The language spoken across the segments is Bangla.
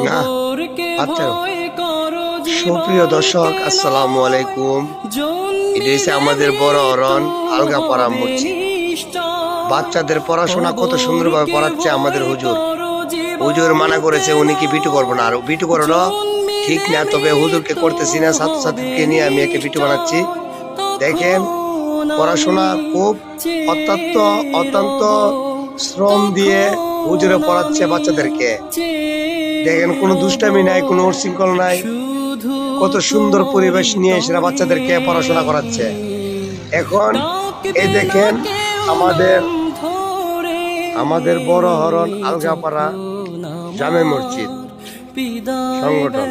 না আচ্ছা সুপ্রিয় দর্শক আসসালামু আলাইকুম। এটা হচ্ছে আমাদের বড় অরণ আলগাপাড়া মসজিদ। বাচ্চাদের পড়াশোনা কত সুন্দরভাবে পড়াচ্ছে আমাদের হুজুর। হুজুর মানা করেছে উনি কি ভিডিও করবো না, আর ভিডিও করানো ঠিক না, তবে হুজুরকে করতেছি না, ছাত্রছাত্রীকে নিয়ে আমি একটা ভিডিও বানাচ্ছি। দেখেন পড়াশোনা খুব অত্যন্ত শ্রম দিয়ে হুজুরে পড়াচ্ছে বাচ্চাদেরকে। দেখেন কোনো দুষ্টামি নাই, কোনো উচ্ছৃঙ্খল নাই, কত সুন্দর পরিবেশ নিয়ে সেরা বাচ্চাদেরকে পড়াশোনা করাচ্ছে। এখন এই দেখেন আমাদের বড় হরণ আলগাপাড়া জামে মসজিদ সংগঠন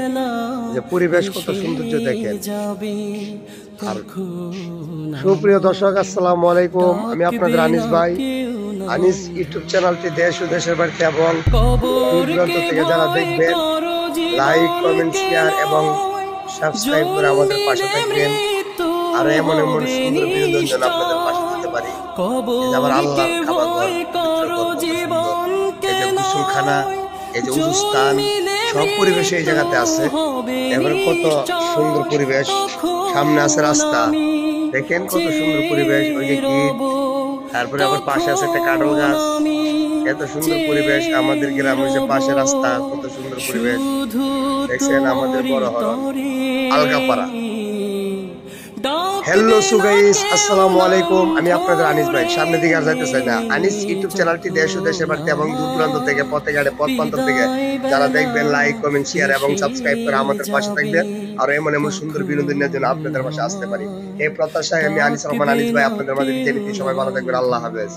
যে পরিবেশ কত সৌন্দর্য দেখেন। আর সুপ্রিয় দর্শক আসসালামু আলাইকুম, আমি আপনাদের আনিস ভাই। আনিস ইউটিউব চ্যানেলটি দেশ ও দেশের বাড়িতে এবং দূর দূরান্ত থেকে যারা দেখবেন লাইক কমেন্ট শেয়ার এবং সাবস্ক্রাইব করে আমাদের পাশে থাকবেন। আর এমন সুন্দর বিনোদন যেন আপনাদের পাশে দিতে পারি। আমার আল্লাহর খাবার ঘর, এই যে গোসলখানা, এই যে উজুস্থান, সব পরিবেশ এই জায়গাতে আছে। এবার কত সুন্দর পরিবেশ, সামনে আছে রাস্তা, দেখেন কত সুন্দর পরিবেশ। ওই যে গিট, তারপরে আবার পাশে আছে একটা কাঁঠাল গাছ। এত সুন্দর পরিবেশ আমাদের গ্রামের যে পাশে রাস্তা, কত সুন্দর পরিবেশ দেখছেন আমাদের বড় হরণ আলগাপাড়া। হ্যালো সো গাইস, আসসালামু আলাইকুম, আমি আপনাদের আনিস ভাই। সামনের দিকে আর যাইতে চাই না। আনিস ইউটিউব চ্যানেলটি দেশ ও দেশের বাড়িতে এবং দূর দূরান্ত থেকে পথে ঘাটে পথ প্রান্ত থেকে যারা দেখবেন লাইক কমেন্ট শেয়ার এবং সাবস্ক্রাইব করে আমাদের পাশে থাকবেন। আর এমন সুন্দর বিনোদনের জন্য আপনাদের পাশে আসতে পারি এই প্রত্যাশায় আমি আনিস রহমান আনিস ভাই আপনাদের মাঝে বিদায় নিচ্ছি। সবাই ভালো থাকবেন, আল্লাহ হাফেজ।